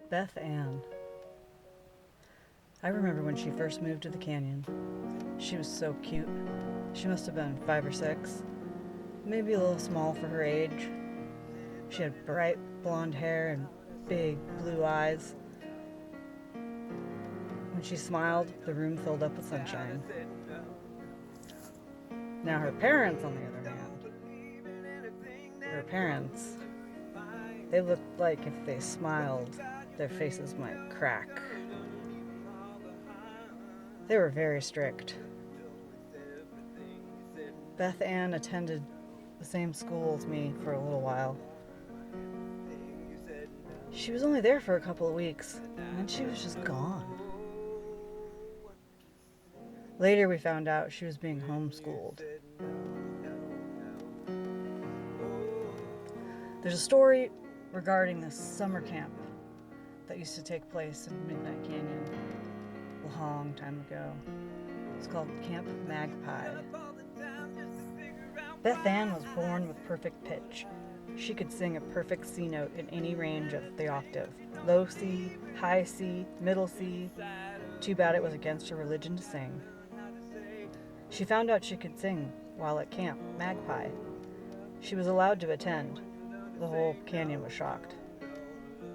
Beth Ann. I remember when she first moved to the canyon. She was so cute. She must have been 5 or 6, maybe a little small for her age. She had bright blonde hair and big blue eyes. When she smiled, the room filled up with sunshine. Now her parents, on the other hand, her parents, they looked like if they smiled, their faces might crack. They were very strict. Beth Ann attended the same school as me for a little while. She was only there for a couple of weeks, and then she was just gone. Later we found out she was being homeschooled. There's a story regarding this summer camp that used to take place in Midnight Canyon a long time ago. It's called Camp Magpie. Beth Ann was born with perfect pitch. She could sing a perfect C note in any range of the octave. Low C, high C, middle C. Too bad it was against her religion to sing. She found out she could sing while at Camp Magpie. She was allowed to attend. The whole canyon was shocked.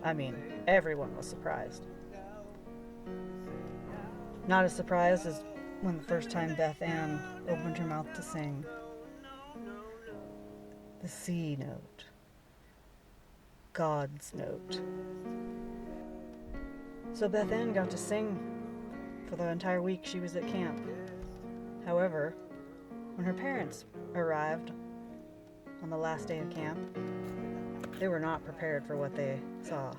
I mean, everyone was surprised. Not as surprised as when the first time Beth Ann opened her mouth to sing. The C note. God's note. So Beth Ann got to sing for the entire week she was at camp. However, when her parents arrived on the last day of camp, they were not prepared for what they saw.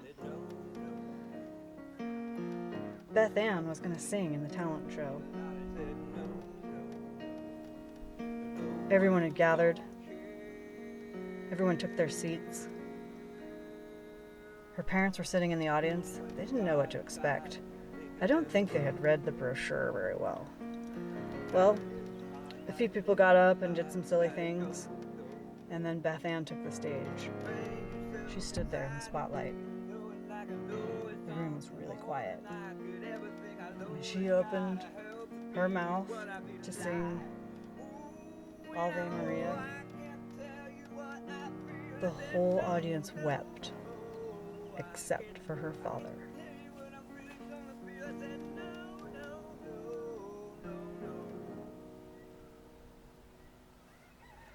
Beth Ann was going to sing in the talent show. Everyone had gathered. Everyone took their seats. Her parents were sitting in the audience. They didn't know what to expect. I don't think they had read the brochure very well. Well, a few people got up and did some silly things, and then Beth Ann took the stage. She stood there in the spotlight. The room was really quiet. When she opened her mouth to sing Ave Maria, the whole audience wept, except for her father.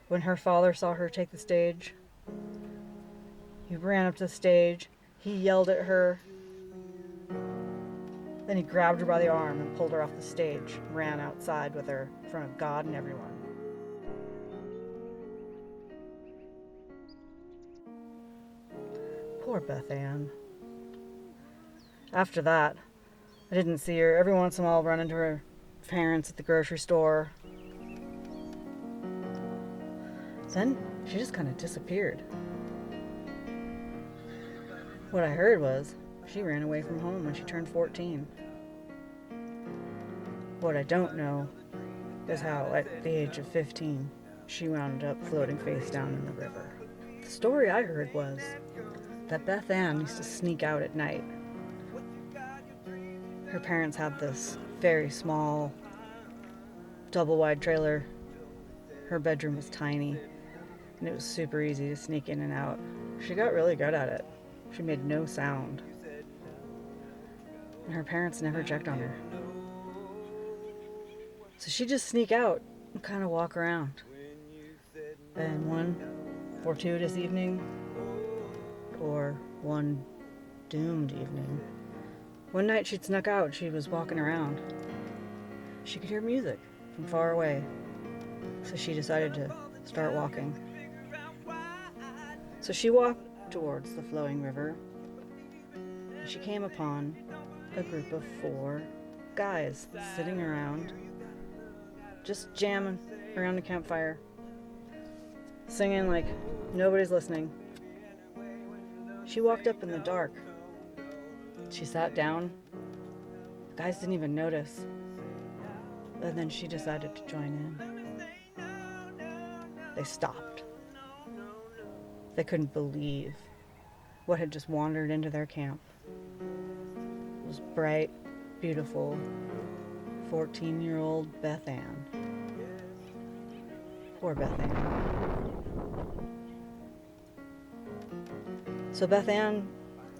When her father saw her take the stage, he ran up to the stage, he yelled at her, then he grabbed her by the arm and pulled her off the stage, ran outside with her in front of God and everyone. Poor Beth Ann. After that, I didn't see her. Every once in a while, I'll run into her parents at the grocery store. Then she just kind of disappeared. What I heard was she ran away from home when she turned 14. What I don't know is how, at the age of 15, she wound up floating face down in the river. The story I heard was that Beth Ann used to sneak out at night. Her parents had this very small, double-wide trailer. Her bedroom was tiny, and it was super easy to sneak in and out. She got really good at it. She made no sound. And her parents never checked on her. So she'd just sneak out and kind of walk around. And one fortuitous evening, or one doomed evening, one night she'd snuck out. She was walking around. She could hear music from far away. So she decided to start walking. So she walked towards the flowing river, and she came upon a group of 4 guys sitting around, just jamming around the campfire, singing like nobody's listening. She walked up in the dark. She sat down. The guys didn't even notice. And then she decided to join in. They stopped. They couldn't believe what had just wandered into their camp. was bright, beautiful 14-year-old Beth Ann. Poor Beth Ann. So Beth Ann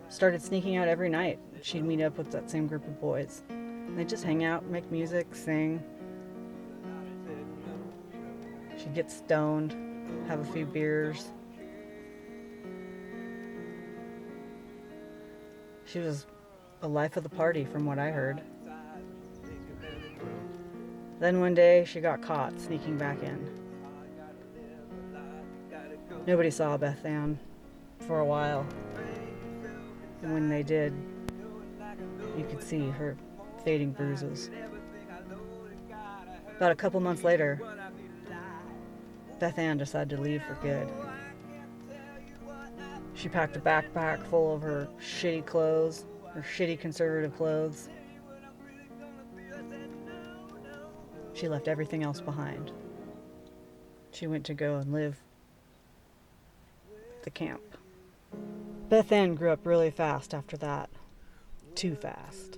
started sneaking out every night. She'd meet up with that same group of boys. They'd just hang out, make music, sing. She'd get stoned, have a few beers. She was a life of the party from what I heard. Then one day she got caught sneaking back in. Nobody saw Beth Ann for a while. And when they did, you could see her fading bruises. About a couple months later, Beth Ann decided to leave for good. She packed a backpack full of her shitty clothes, her shitty conservative clothes. She left everything else behind. She went to go and live at the camp. Beth Ann grew up really fast after that. Too fast.